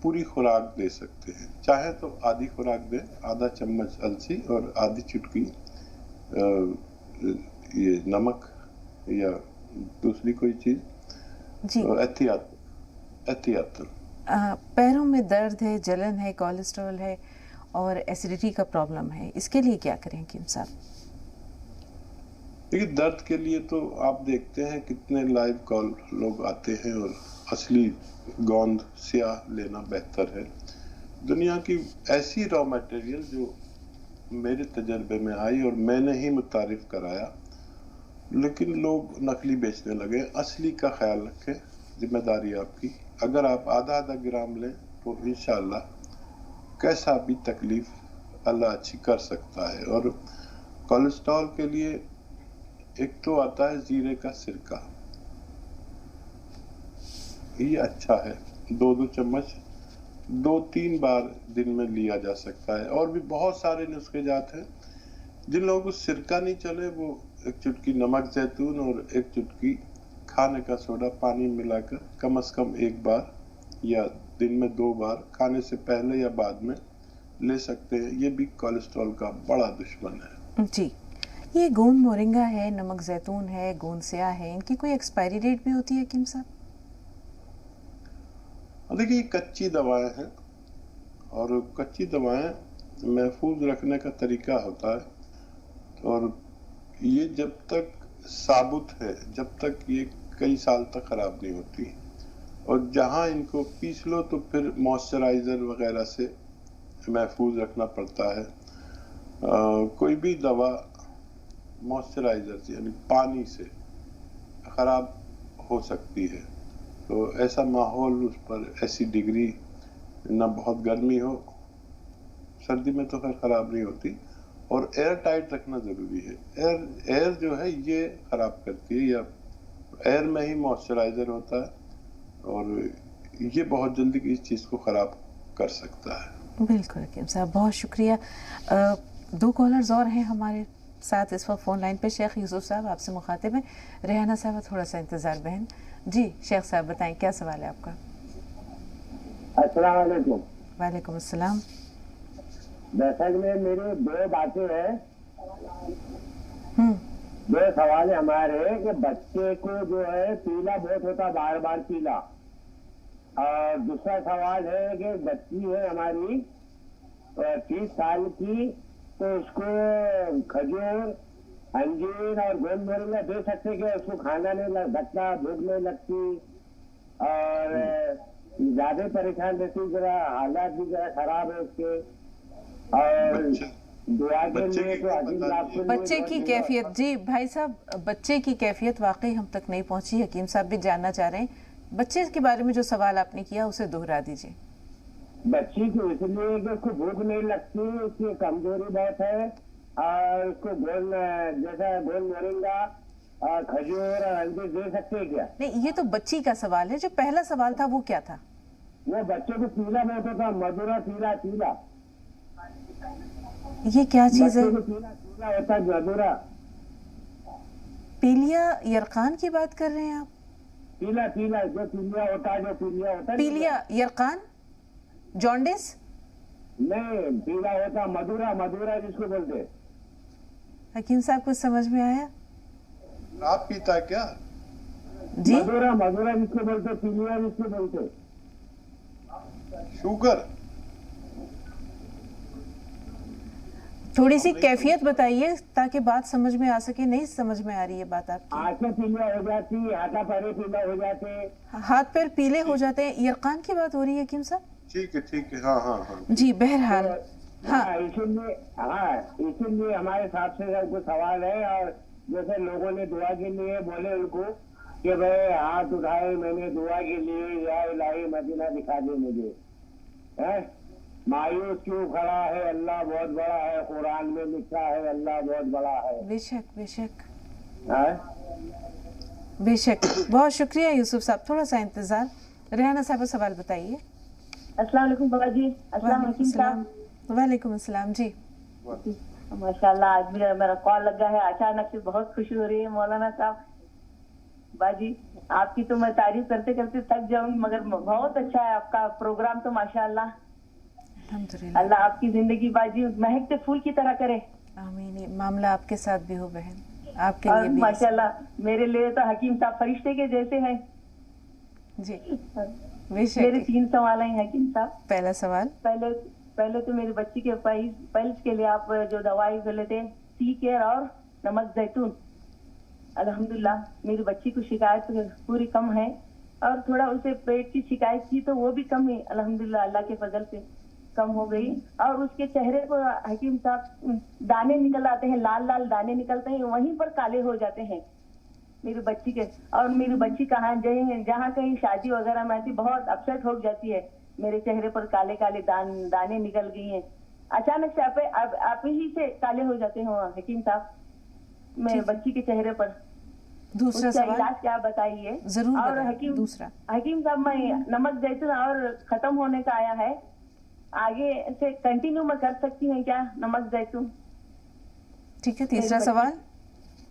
پوری خوراک دے سکتے ہیں۔ چاہے تو آدھی خوراک دیں، آدھا چمچ السی اور آدھی چٹکی یہ نمک یا دوسری کوئی چیز، جی احتیاط۔ پیروں میں درد ہے، جلن ہے، کولیسٹرول ہے اور ایسیڈیٹی کا پرابلم ہے، اس کے لیے کیا کریں حکیم صاحب؟ دیکھیے درد کے لیے تو آپ دیکھتے ہیں کتنے لائیو کال لوگ آتے ہیں، اور اصلی گوند سیاہ لینا بہتر ہے۔ دنیا کی ایسی را میٹیریل جو میرے تجربے میں آئی اور میں نے ہی متعارف کرایا، لیکن لوگ نقلی بیچنے لگے۔ اصلی کا خیال رکھیں، ذمہ داری آپ کی۔ اگر آپ آدھا گرام لیں تو انشاءاللہ کیسا بھی تکلیف اللہ اچھی کر سکتا ہے۔ اور کولیسٹرول کے لیے ایک تو آتا ہے زیرے کا سرکہ، یہ اچھا ہے، 2 چمچ 2-3 بار دن میں لیا جا سکتا ہے۔ اور بھی بہت سارے نسخے جات ہیں۔ جن لوگوں کو سرکہ نہیں چلے وہ 1 چٹکی نمک زیتون اور 1 چٹکی کھانے کا سوڈا پانی ملا کر کم از کم 1 بار یا دن میں 2 بار کھانے سے پہلے یا بعد میں لے سکتے ہیں۔ یہ بھی کولیسٹرول کا بڑا دشمن ہے۔ جی، یہ گوند مورنگا ہے، نمک زیتون ہے، گوند سیاہ ہے، ان کی کوئی ایکسپائری ڈیٹ بھی ہوتی ہے حکیم صاحب؟ دیکھیے یہ کچی دوائیں ہیں، اور کچی دوائیں محفوظ رکھنے کا طریقہ ہوتا ہے، اور یہ جب تک ثابت ہے، جب تک یہ کئی سال تک خراب نہیں ہوتی، اور جہاں ان کو پیس لو تو پھر موئسچرائزر وغیرہ سے محفوظ رکھنا پڑتا ہے۔ کوئی بھی دوا موئسچرائزر سے یعنی پانی سے خراب ہو سکتی ہے، تو ایسا ماحول اس پر ایسی ڈگری، نہ بہت گرمی ہو، سردی میں تو خیر خراب نہیں ہوتی، اور ایئر ٹائٹ رکھنا ضروری ہے۔ ایئر جو ہے یہ خراب کرتی ہے، یا ایئر میں ہی موئسچرائزر ہوتا ہے، اور یہ بہت جلدی اس چیز کو خراب کر سکتا ہے۔ بالکل حکیم صاحب، بہت شکریہ۔ 2 کالرز اور ہیں ہمارے ساتھ اس وقت فون لائن پہ۔ شیخ یوسف صاحب آپ سے مخاطب ہیں، ریحانہ صاحب تھوڑا سا انتظار بہن۔ جی شیخ صاحب بتائیں کیا سوال ہے آپ کا؟ अस्सलाम वालेकुम। वालेकुम अस्सलाम। दरअसल में मेरी दो बातें हैं, दो सवाल है हमारे कि बच्चे को जो है पीला बहुत होता, बार बार पीला। और दूसरा सवाल है कि बच्ची है हमारी 30 साल की, तो उसको खजूर, अंजीर और गोंद मोरिंगा दे सकते कि उसको खाना नहीं लगता, भूख नहीं लगती और ज्यादा परेशान रहती, जरा हालात भी जरा खराब है उसके। और दुआ के लिए तो हकीम साहब के लिए बच्चे की कैफियत, जी भाई साहब, बच्चे की कैफियत वाकई हम तक नहीं पहुंची। हकीम साहब भी जानना चाह रहे हैं बच्चे के बारे में जो सवाल आपने किया उसे दोहरा दीजिए। बच्ची को इसलिए कि उसको भूख नहीं लगती, उसकी कमजोरी बहुत है और उसको गोल मोरिंगा और खजूर और अंजीर दे सकते हैं क्या? नहीं, ये तो बच्ची का सवाल है। जो पहला सवाल था वो क्या था? वो बच्चे को पीला बहुत होता, मधुरा पीला पीला। ये क्या चीज है? पीला पीला होता मधुरा। पीलिया यरकान की बात कर रहे हैं आप? पीला पीला जो पीलिया होता है, जो पीलिया होता है। पीलिया यरकान, जॉन्डिस? नहीं, पीला होता मधुरा, मधुरा जिसको बोलते। हकीम साहब कुछ समझ में आया? आप पीता है क्या? जी, मधुरा, मधुरा जिसको बोलते, पीलिया जिसको बोलते। शुगर? थोड़ी सी कैफियत बताइए ताकि बात समझ में आ सके। नहीं समझ में आ रही है बात आपकी। आंखें पीलिया हो जाती, हाथा पैरे पीला हो जाते, हाथ पैर पीले हो जाते हैं। यरकान की बात हो रही है हकीम साहब? ठीक है ठीक है, हाँ हाँ हाँ जी, बहरहाल हाँ, इसीलिए हमारे हिसाब से कुछ सवाल है। और जैसे लोगों ने दुआ के लिए बोले उनको कि भाई हाथ उठाए, मैंने दुआ के लिए, या इलाही मदीना दिखा दे मुझे, है मायूस क्यों खड़ा है, अल्लाह बहुत बड़ा है, कुरान में लिखा है अल्लाह बहुत बड़ा है। बेशक बेशक है? बेशक। बहुत शुक्रिया यूसुफ साहब, थोड़ा सा इंतजार। रेहाना साहब सवाल बताइए। अस्सलाम वालेकुम बाबा जी। अस्सलाम वालेकुम साहब। वालेकुम अस्सलाम जी। माशाल्लाह, आज भी मेरा कॉल लगा है, अचानक से बहुत खुशी हो रही है मौलाना साहब। बाजी आपकी तो मैं तारीफ करते करते थक जाऊंगी, मगर बहुत अच्छा है आपका प्रोग्राम तो माशाल्लाह। अल्हम्दुलिल्लाह, अल्लाह आपकी जिंदगी बाजी महकते फूल की तरह करे। आमीन। मामला आपके साथ भी हो बहन, आपके और लिए भी। माशाल्लाह मेरे लिए तो हकीम साहब फरिश्ते के जैसे हैं जी। मेरे बेशक। 3 सवाल हैं हकीम साहब। पहला सवाल, पहले तो मेरी बच्ची के पल्स के लिए आप जो दवाई लेते हैं, सी केयर और नमक जैतून, अल्हम्दुलिल्लाह मेरी बच्ची को शिकायत पूरी कम है। और थोड़ा उसे पेट की शिकायत थी तो वो भी कम है, अल्हम्दुलिल्लाह अल्लाह के फजल से कम हो गई। और उसके चेहरे पर हकीम साहब दाने निकल आते हैं, लाल लाल दाने निकलते हैं, वहीं पर काले हो जाते हैं मेरी बच्ची के। और मेरी बच्ची जहाँ कहीं शादी वगैरह में आती बहुत अपसेट हो जाती है, मेरे चेहरे पर काले काले दाने निकल गई हैं, अचानक से आप ही से काले हो जाते हैं हकीम साहब मेरे बच्ची के चेहरे पर। दूसरा उसका सवाल इलाज क्या बताइए? जरूर और बताइए। दूसरा, हकीम साहब मैं नमक जैतून और खत्म होने का आया है, आगे से कंटिन्यू में कर सकती हैं क्या नमक जैतून? ठीक है। तीसरा सवाल,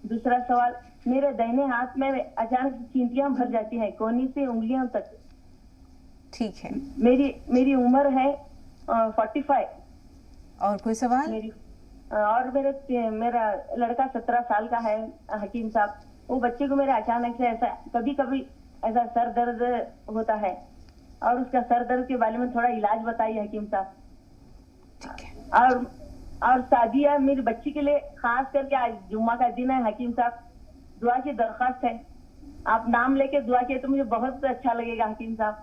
दूसरा सवाल, मेरे दाहिने हाथ में अचानक चींटियां भर जाती हैं, कोनी से उंगलियों तक। ठीक है। मेरी उम्र है 45। और कोई सवाल? और मेरा लड़का 17 साल का है हकीम साहब। वो बच्चे को मेरे अचानक से ऐसा कभी कभी ऐसा सर दर्द होता है, और उसका सर दर्द के बारे में थोड़ा इलाज बताइए हकीम साहब। ठीक है। और शादी है मेरी बच्ची के लिए, खास करके आज जुम्मा का दिन है हकीम साहब, दुआ की दरख्वास्त है, आप नाम लेके दुआ किए तो मुझे बहुत अच्छा लगेगा हकीम साहब।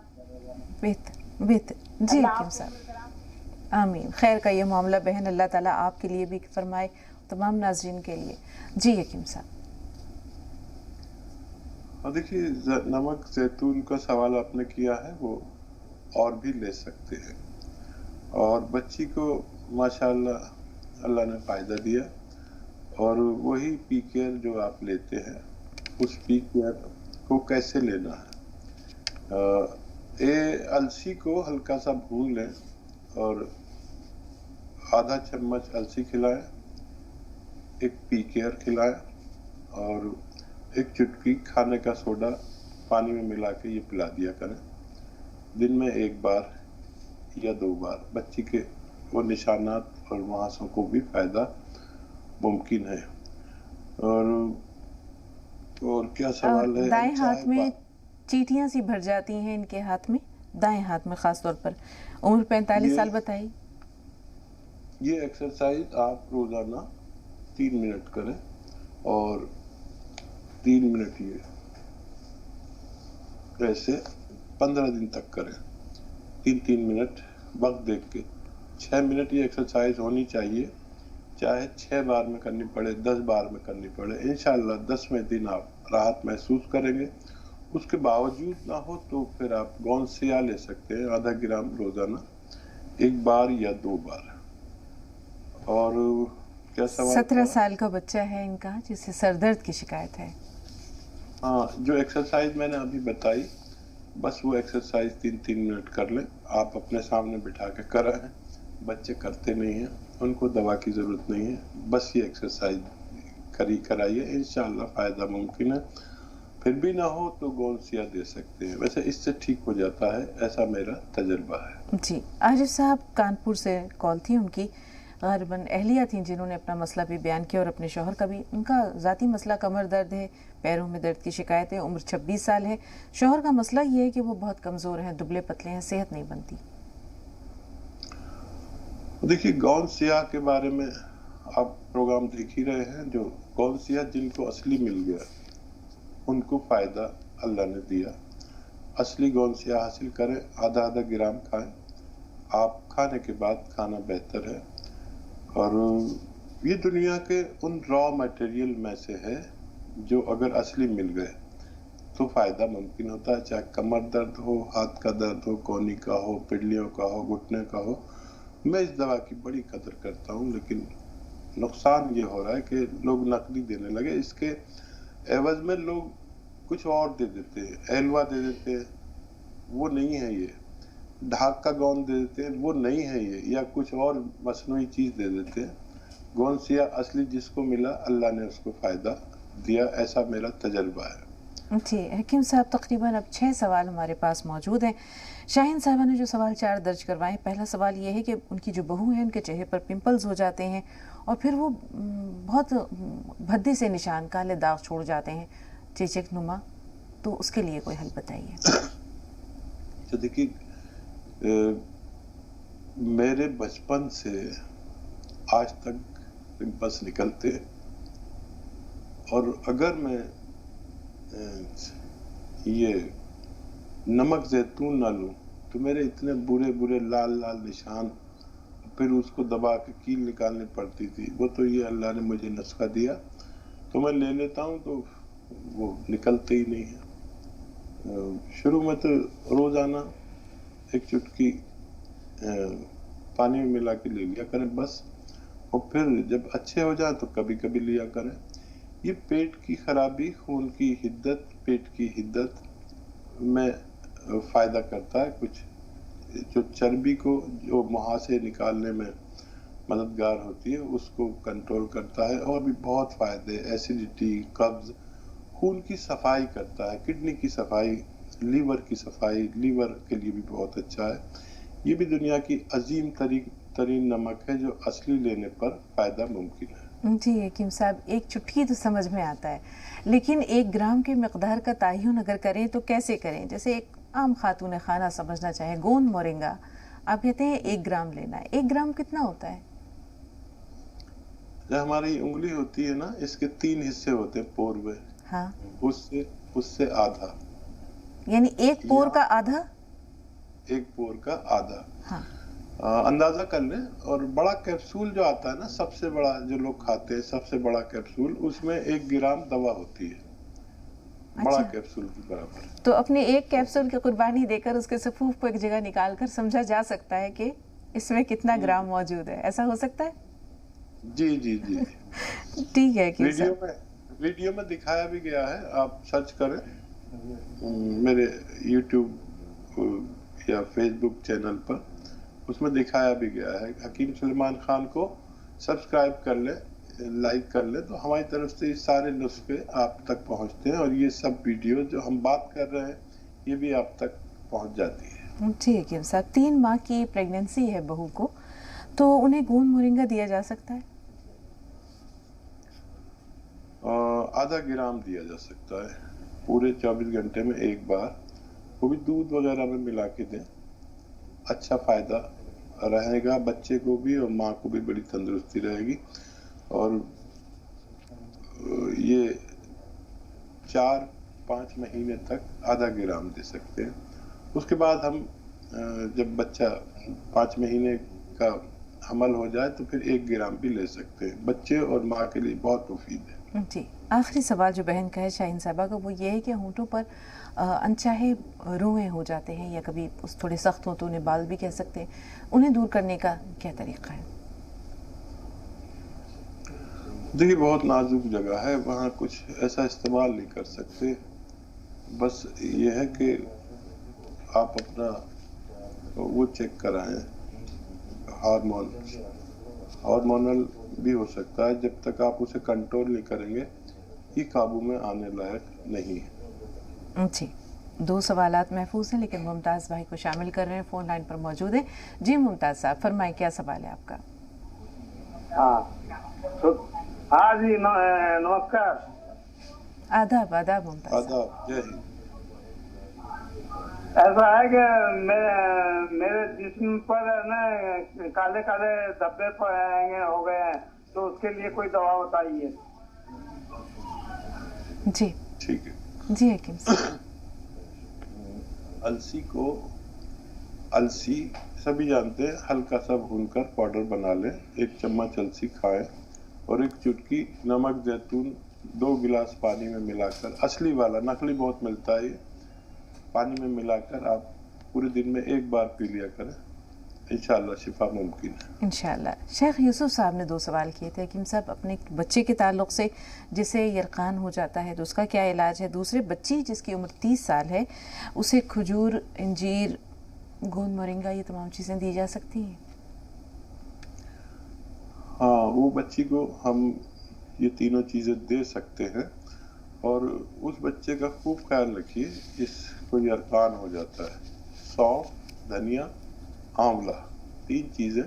बेहतर जी हकीम साहब, आमीन। खैर का ये मामला बहन अल्लाह ताला आपके लिए भी फरमाए, तमाम नाज़रीन के लिए। जी हकीम साहब। और देखिए, नमक जैतून का सवाल आपने किया है, वो और भी ले सकते हैं। और बच्ची को माशाल्लाह अल्लाह ने फ़ायदा दिया, और वही पी केयर जो आप लेते हैं, उस पी केयर को कैसे लेना है। अलसी को हल्का सा भून लें और आधा चम्मच अलसी खिलाएं, एक पी केयर खिलाएं, और एक चुटकी खाने का सोडा पानी में मिला के ये पिला दिया करें। दिन में एक बार या 2 बार बच्चे के वो निशानात और मुहासों को भी फायदा मुमकिन है। और क्या सवाल है? दाएं हाथ में चींटियां सी भर जाती हैं इनके हाथ में, दाएं हाथ में खास तौर पर, उम्र 45 साल बताइए। ये एक्सरसाइज आप रोजाना 3 मिनट करें और 3 मिनट ये ऐसे 15 दिन तक करें, 3-3 मिनट वक्त देख के। 6 मिनट ये एक्सरसाइज होनी चाहिए, चाहे 6 बार में करनी पड़े, 10 बार में करनी पड़े। इंशाल्लाह 10वें दिन आप राहत महसूस करेंगे। उसके बावजूद ना हो तो फिर आप गौनसिया ले सकते हैं, आधा ग्राम रोजाना, 1 बार या 2 बार। और क्या सवाल? 17 साल का बच्चा है इनका जिससे सरदर्द की शिकायत है। हाँ, जो एक्सरसाइज मैंने अभी बताई, बस वो एक्सरसाइज 3-3 मिनट कर लें। आप अपने सामने बिठा के कर रहे हैं, बच्चे करते नहीं हैं, उनको दवा की जरूरत नहीं है, बस ये एक्सरसाइज कराइए, इंशाल्लाह फायदा मुमकिन है। फिर भी ना हो तो गौनसिया दे सकते हैं, वैसे इससे ठीक हो जाता है, ऐसा मेरा तजर्बा है। जी, आरिफ साहब कानपुर से कॉल थी उनकी, गालिबन अहलिया थी जिन्होंने अपना मसला भी बयान किया और अपने शौहर का भी। उनका ज़ाती मसला कमर दर्द है, पैरों में दर्द की शिकायत है, उम्र 26 साल है। शौहर का मसला ये है कि वो बहुत कमज़ोर हैं, दुबले पतले हैं, सेहत नहीं बनती। देखिए, गौनसिया के बारे में आप प्रोग्राम देख ही रहे हैं। जो गौनसिया जिनको असली मिल गया उनको फ़ायदा अल्लाह ने दिया। असली गौनसिया हासिल करें, आधा ग्राम खाएं। आप खाने के बाद खाना बेहतर है। और ये दुनिया के उन रॉ मटेरियल में से है जो अगर असली मिल गए तो फ़ायदा मुमकिन होता है, चाहे कमर दर्द हो, हाथ का दर्द हो, कोहनी का हो, पिडलियों का हो, घुटने का हो। मैं इस दवा की बड़ी कदर करता हूँ, लेकिन नुकसान ये हो रहा है कि लोग नकली देने लगे। इसके एवज में लोग कुछ और दे देते हैं, एलवा दे देते हैं, वो नहीं है ये। ढाक का गौन दे देते हैं, वो नहीं है ये, या कुछ और मसनूई चीज़ दे देते हैं। गौनसिया असली जिसको मिला अल्लाह ने उसको फ़ायदा दिया, ऐसा मेरा तजर्बा है। जी हकीम साहब, तकरीबन अब 6 सवाल हमारे पास मौजूद हैं। शाहीन साहबा ने जो सवाल 4 दर्ज करवाए, पहला सवाल ये है कि उनकी जो बहू है उनके चेहरे पर पिंपल्स हो जाते हैं और फिर वो बहुत भद्दे से निशान, काले दाग छोड़ जाते हैं, चेचक नुमा, तो उसके लिए कोई हल बताइए। तो देखिए, मेरे बचपन से आज तक पिंपल्स निकलते हैं, और अगर मैं ये नमक जैतून ना लूं तो मेरे इतने बुरे लाल निशान, फिर उसको दबा के कील निकालनी पड़ती थी। वो तो ये अल्लाह ने मुझे नुस्खा दिया तो मैं ले लेता हूँ, तो वो निकलते ही नहीं है। शुरू में तो रोजाना 1 चुटकी पानी में मिला के ले लिया करें बस, और फिर जब अच्छे हो जाए तो कभी कभी लिया करें। ये पेट की खराबी, खून की हिद्दत, पेट की हिद्दत में फ़ायदा करता है। कुछ जो चर्बी को जो मुहासे निकालने में मददगार होती है उसको कंट्रोल करता है, और भी बहुत फ़ायदे, एसिडिटी, कब्ज़, खून की सफाई करता है, किडनी की सफाई, लीवर की सफाई, लीवर के लिए भी बहुत अच्छा है। ये भी दुनिया की अजीम तरीन नमक है जो असली लेने पर फ़ायदा मुमकिन है। जी हकीम साहब, 1 चुटकी तो समझ में आता है, लेकिन 1 ग्राम के मिकदार का तयन अगर करें तो कैसे करें? जैसे एक आम खातून खाना समझना चाहे, गोंद मोरिंगा आप कहते हैं 1 ग्राम लेना है, 1 ग्राम कितना होता है? जो हमारी उंगली होती है ना, इसके 3 हिस्से होते हैं पोर में। हाँ, उससे आधा, यानी 1 पोर का आधा? 1 पोर का आधा। हाँ। अंदाजा कर लें। और बड़ा कैप्सूल जो आता है ना, सबसे बड़ा जो लोग खाते हैं, सबसे बड़ा कैप्सूल, उसमें 1 ग्राम दवा होती है। बड़ा कैप्सूल की बराबर। तो अपने 1 कैप्सूल की कुर्बानी देकर उसके सफूफ को एक जगह निकाल कर समझा जा सकता है कि इसमें कितना ग्राम मौजूद है, ऐसा हो सकता है? जी ठीक है। वीडियो में दिखाया भी गया है, आप सर्च करें मेरे YouTube या Facebook चैनल पर, उसमें दिखाया भी गया है। हकीम सुलेमान खान को सब्सक्राइब कर ले, लाइक कर ले, तो हमारी तरफ से ये सारे नुस्खे आप तक पहुंचते हैं, और ये सब वीडियो जो हम बात कर रहे हैं ये भी आप तक पहुंच जाती है। जी हकीम साहब, 3 माह की प्रेगनेंसी है बहू को, तो उन्हें गोंद मोरिंगा दिया जा सकता है? आधा ग्राम दिया जा सकता है पूरे 24 घंटे में एक बार, वो भी दूध वगैरह में मिला के दें, अच्छा फायदा रहेगा बच्चे को भी और माँ को भी बड़ी तंदुरुस्ती रहेगी। और ये 4-5 महीने तक आधा ग्राम दे सकते हैं। उसके बाद हम जब बच्चा 5 महीने का हमल हो जाए तो फिर 1 ग्राम भी ले सकते हैं। बच्चे और माँ के लिए बहुत मुफीद है। जी, आखिरी सवाल जो बहन का है शाहीन साहबा का, वो ये है कि होंठों पर अनचाहे रोए हो जाते हैं या कभी उस थोड़े सख्त हो तो उन्हें बाल भी कह सकते हैं, उन्हें दूर करने का क्या तरीका है? देखिए बहुत नाजुक जगह है, वहाँ कुछ ऐसा इस्तेमाल नहीं कर सकते। बस ये है कि आप अपना वो चेक कराएं, हार्मोनल भी हो सकता है। जब तक आप उसे कंट्रोल नहीं करेंगे ये काबू में आने लायक नहीं है। जी, 2 सवालात महफूज हैं लेकिन मुमताज़ भाई को शामिल कर रहे हैं, फ़ोन लाइन पर मौजूद है। जी मुमताज़ साहब फरमाएं, क्या सवाल है आपका? हाँ जी, नमस्कार। आदाब आदाब मुमताज़। आदाब, जय हिंद। ऐसा है कि मेरे जिस्म पर ना काले काले धब्बे हो गए हैं, तो उसके लिए कोई दवा बताइए। जी ठीक है जी हकीम साहब। अलसी सभी जानते हैं, हल्का सा भूनकर पाउडर बना लें, 1 चम्मच अलसी खाएं और 1 चुटकी नमक जैतून 2 गिलास पानी में मिलाकर, असली वाला, नकली बहुत मिलता है, पानी में मिलाकर आप पूरे दिन में 1 बार पी लिया करें, इंशाअल्लाह शिफा मुमकिन है। इंशाअल्लाह। शेख यूसुफ साहब ने 2 सवाल किए थे हकीम साहब, अपने बच्चे के ताल्लुक से जिसे यरकान हो जाता है तो उसका क्या इलाज है? दूसरे बच्ची जिसकी उम्र 30 साल है, उसे खजूर, इंजीर, गोंद मोरिंगा ये तमाम चीज़ें दी जा सकती हैं? हाँ, वो बच्ची को हम ये तीनों चीज़ें दे सकते हैं और उस बच्चे का खूब ख्याल रखिए जिसको यरकान हो जाता है। सौंफ, धनिया, आंवला, 3 चीज़ें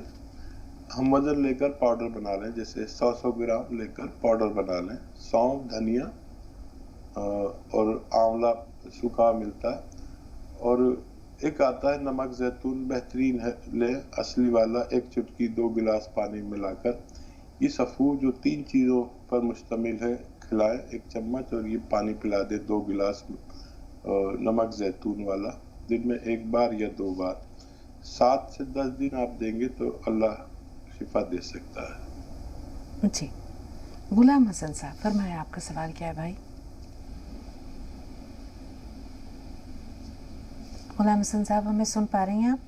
हम वजन लेकर पाउडर बना लें, जैसे 100 ग्राम लेकर पाउडर बना लें। सौंफ, धनिया और आंवला सूखा मिलता है और एक आता है नमक जैतून, बेहतरीन है, ले असली वाला, 1 चुटकी 2 गिलास पानी मिलाकर, ये सफ़ू जो 3 चीज़ों पर मुश्तमिल है खिलाएं 1 चम्मच और ये पानी पिला दे 2 गिलास नमक जैतून वाला, दिन में 1 बार या 2 बार, 7 से 10 दिन आप देंगे तो अल्लाह शिफा दे सकता है। जी, गुलाम हसन साहब फरमाएं, आपका सवाल क्या है भाई? गुलाम हसन साहब हमें सुन पा रही हैं आप?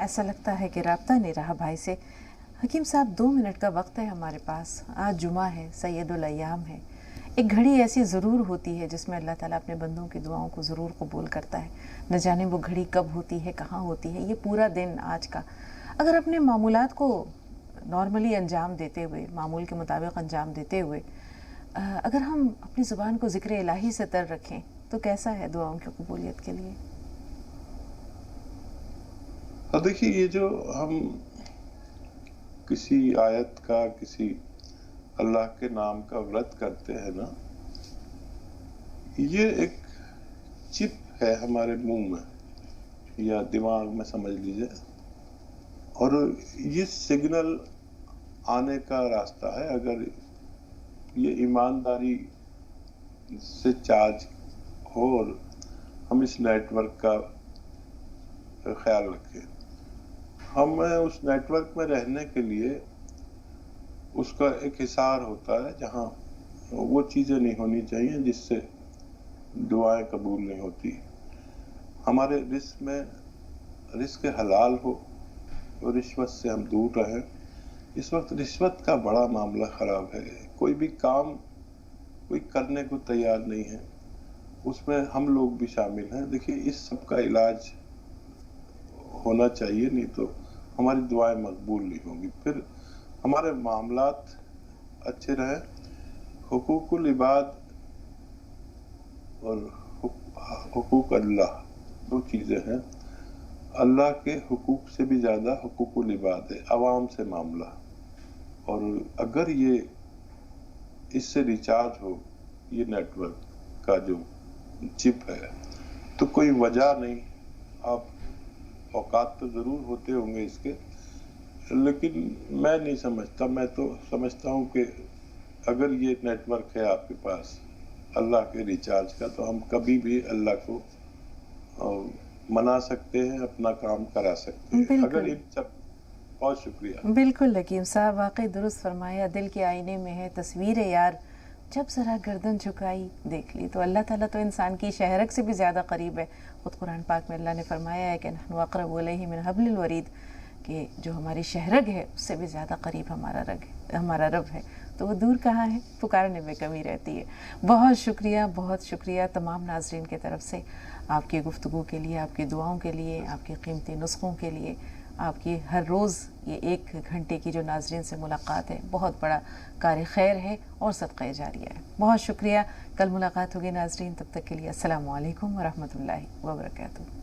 ऐसा लगता है कि राब्ता नहीं रहा भाई से। हकीम साहब 2 मिनट का वक्त है हमारे पास, आज जुमा है, सैयदुल अय्याम है, एक घड़ी ऐसी ज़रूर होती है जिसमें अल्लाह ताला अपने बंदों की दुआओं को ज़रूर कबूल करता है। न जाने वो घड़ी कब होती है, कहाँ होती है। ये पूरा दिन आज का अगर अपने मामूलात को नॉर्मली अंजाम देते हुए, मामूल के मुताबिक अंजाम देते हुए अगर हम अपनी ज़ुबान को ज़िक्र इलाही से तर रखें तो कैसा है दुआओं की कबूलियत के लिए? देखिए, ये जो हम किसी आयत का, किसी अल्लाह के नाम का व्रत करते हैं ना, ये एक चिप है हमारे मुंह में या दिमाग में समझ लीजिए, और ये सिग्नल आने का रास्ता है। अगर ये ईमानदारी से चार्ज हो और हम इस नेटवर्क का ख्याल रखें, हमें उस नेटवर्क में रहने के लिए उसका एक हिसार होता है जहाँ वो चीज़ें नहीं होनी चाहिए जिससे दुआएं कबूल नहीं होती। हमारे रिस्क में रिस्क हलाल हो और रिश्वत से हम दूर रहें। इस वक्त रिश्वत का बड़ा मामला ख़राब है, कोई भी काम कोई करने को तैयार नहीं है, उसमें हम लोग भी शामिल हैं। देखिए, इस सब का इलाज होना चाहिए, नहीं तो हमारी दुआएं मकबूल नहीं होंगी। फिर हमारे मामलात अच्छे रहे, हुकूकुल इबाद और हुकूक अल्लाह, दो चीज़ें हैं। अल्लाह के हुकूक से भी ज़्यादा हुकूकुल इबाद है, अवाम से मामला। और अगर ये इससे रिचार्ज हो, ये नेटवर्क का जो चिप है, तो कोई वजह नहीं। आप औकात तो ज़रूर होते होंगे इसके, लेकिन मैं नहीं समझता। मैं तो समझता हूँ कि अगर ये नेटवर्क है आपके पास अल्लाह के रिचार्ज का, तो हम कभी भी अल्लाह को मना सकते हैं, अपना काम करा सकते हैं। अगर इन सब, बहुत शुक्रिया। बिल्कुल हकीम साहब, वाकई दुरुस्त फरमाया। दिल के आईने में है तस्वीर यार, जब ज़रा गर्दन झुकाई देख ली। तो अल्लाह ताला तो इंसान की शहरक से भी ज़्यादा करीब है। ख़ुद कुरान पाक में अल्लाह ने फरमाया है कि नहनु अक़रबु इलैहि मिन हब्लिल वरीद, कि जो हमारी शहरग है उससे भी ज़्यादा करीब हमारा रब है। तो वो दूर कहाँ है, पुकारने में कमी रहती है। बहुत शुक्रिया तमाम नाज़रीन के तरफ से आपकी गुफ्तगू के लिए, आपकी दुआओं के लिए, आपके कीमती नुस्ख़ों के लिए, आपकी हर रोज़ ये 1 घंटे की जो नाज़रीन से मुलाकात है, बहुत बड़ा कार खैर है और सदक़ा जारिया है। बहुत शुक्रिया। कल मुलाकात होगी नाज़रीन, तब तक के लिए अस्सलामु अलैकुम व रहमतुल्लाहि व बरकातुहू।